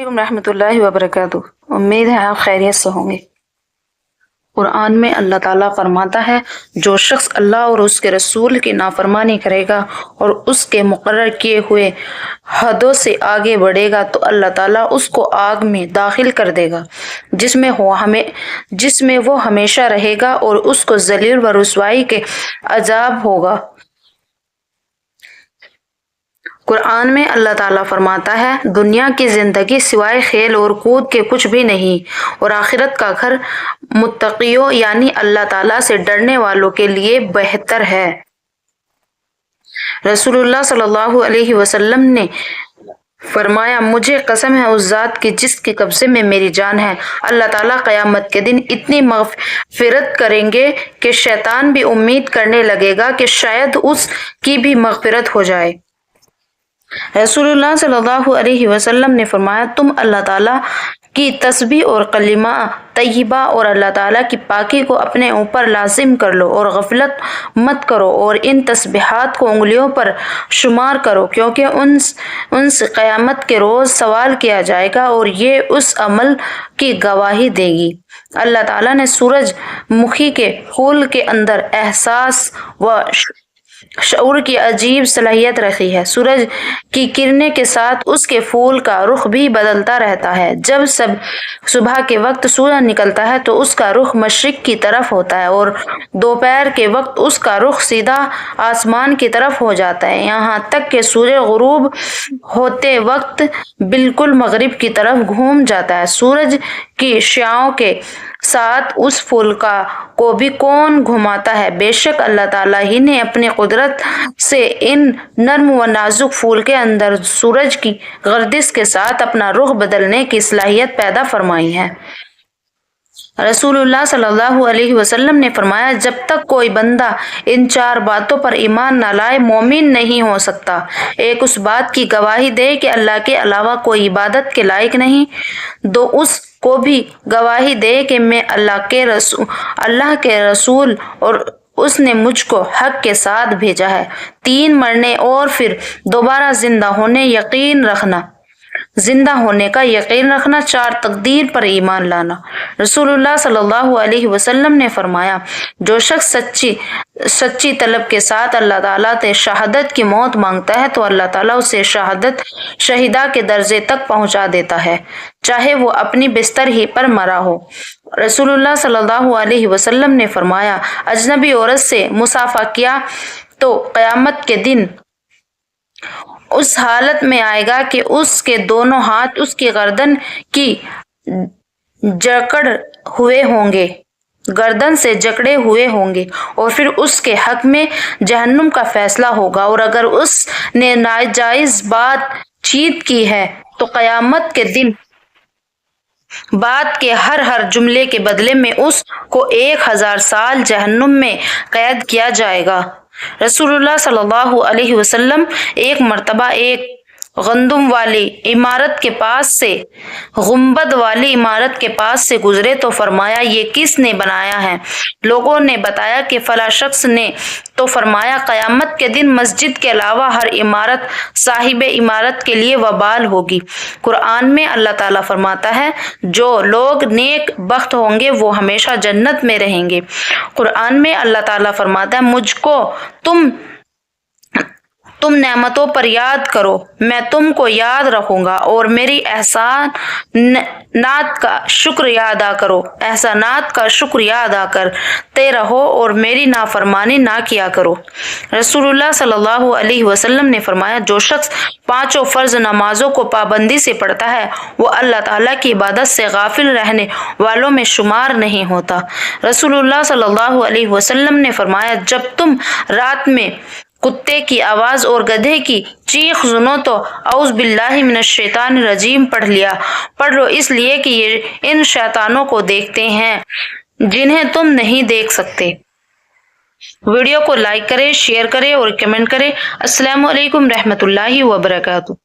वालेकुम रहमतुल्लाहि व बरकातुहू। उम्मीद है आप खैरियत से होंगे। कुरान में अल्लाह ताला फरमाता है, जो शख्स अल्लाह और उसके रसूल की नाफरमानी करेगा और उसके मुकर्रर किए हुए हदों से आगे बढ़ेगा तो अल्लाह ताला उसको आग में दाखिल कर देगा जिसमें वो हमेशा रहेगा और उसको जलील व रुसवाई के अजाब होगा। कुरान में अल्लाह ताला फरमाता है, दुनिया की जिंदगी सिवाय खेल और कूद के कुछ भी नहीं और आखिरत का घर मुत्तकियों यानी अल्लाह ताला से डरने वालों के लिए बेहतर है। रसूलुल्लाह सल्लल्लाहु अलैहि वसल्लम ने फरमाया, मुझे कसम है उस जात की जिसके कब्जे में मेरी जान है, अल्लाह ताला क़यामत के दिन इतनी मग़फ़िरत करेंगे कि शैतान भी उम्मीद करने लगेगा कि शायद उसकी भी मग़फ़िरत हो जाए। रसूलुल्लाह सल्लल्लाहु अलैहि वसल्लम ने फरमाया, तुम अल्लाह ताला की तस्बीह और कलिमा तय्यबा और अल्लाह ताला की पाकी को अपने ऊपर लाजिम कर लो और गफलत मत करो और इन तस्बीहात को उंगलियों पर शुमार करो, क्योंकि उनसे क़यामत के रोज़ सवाल किया जाएगा और ये उस अमल की गवाही देगी। अल्लाह ताला ने सूरजमुखी के फूल के अंदर एहसास व शऊर की अजीब सलाहियत रखी है। सूरज की किरणें के साथ उसके फूल का रुख भी बदलता रहता है। जब सुबह के वक्त सूरज निकलता है तो उसका रुख मशरिक की तरफ होता है और दोपहर के वक्त उसका रुख सीधा आसमान की तरफ हो जाता है, यहाँ तक कि सूरज गुरूब होते वक्त बिल्कुल मगरिब की तरफ घूम जाता है। सूरज की श्याओं के साथ उस फूल को भी कौन घुमाता है? बेशक अल्लाह ताला ही ने अपनी कुदरत से इन नर्म व नाजुक फूल के अंदर सूरज की गर्दिश के साथ अपना रुख बदलने की सलाहियत पैदा फरमाई है। रसूलुल्लाह सल्लल्लाहु अलैहि वसल्लम ने फरमाया, जब तक कोई बंदा इन चार बातों पर ईमान न लाए मोमिन नहीं हो सकता। एक, उस बात की गवाही दे कि अल्लाह के अलावा कोई इबादत के लायक नहीं। दो, उसको भी गवाही दे कि मैं अल्लाह के रसूल और उसने मुझको हक के साथ भेजा है। तीन, मरने और फिर दोबारा जिंदा होने का यकीन रखना। चार, तकदीर पर ईमान लाना। रसूलुल्लाह सल्लल्लाहु अलैहि वसल्लम ने फरमाया, जो शख्स सच्ची तलब के साथ अल्लाह ताला से शहादत की मौत मांगता है तो अल्लाह ताला उसे शहीदा के दर्जे तक पहुंचा देता है, चाहे वो अपनी बिस्तर ही पर मरा हो। रसूलुल्लाह सल्लल्लाहु अलैहि वसल्लम ने फरमाया, अजनबी औरत से मुसाफा किया तो क़यामत के दिन उस हालत में आएगा कि उसके दोनों हाथ उसकी गर्दन से जकड़े हुए होंगे और फिर उसके हक में जहन्नुम का फैसला होगा, और अगर उसने नाजायज बातचीत की है तो क़यामत के दिन बात के हर जुमले के बदले में उसको 1000 साल जहन्नुम में कैद किया जाएगा। रसूलुल्लाह सल्लल्लाहु अलैहि वसल्लम एक मर्तबा एक गुंबद वाली इमारत के पास से गुजरे तो फरमाया, ये किसने बनाया है? लोगों ने बताया कि फला शख्स ने। तो फरमाया, क़यामत के दिन मस्जिद के अलावा हर इमारत साहिब इमारत के लिए वबाल होगी। कुरान में अल्लाह ताला फरमाता है, जो लोग नेक बख्त होंगे वो हमेशा जन्नत में रहेंगे। कुरान में अल्लाह ताला फरमाता है, मुझको तुम नेमतों पर याद करो, मैं तुमको याद रखूंगा, और मेरी एहसानात का शुक्रिया अदा करते रहो और मेरी नाफरमानी ना किया करो। रसूलुल्लाह सल्लल्लाहु अलैहि वसल्लम ने फरमाया, जो शख्स 5 फर्ज नमाजों को पाबंदी से पढ़ता है वो अल्लाह ताला की इबादत से गाफिल रहने वालों में शुमार नहीं होता। रसूलुल्लाह सल्लल्लाहु अलैहि वसल्लम ने फरमाया, जब तुम रात में कुत्ते की आवाज और गधे की चीख सुनो तो औज़ बिल्लाहि मिनश शैतानिर रजीम पढ़ लो, इसलिए कि ये इन शैतानों को देखते हैं जिन्हें तुम नहीं देख सकते। वीडियो को लाइक करें, शेयर करें और कमेंट करें। अस्सलामु अलैकुम रहमतुल्लाहि व बरकातुहू।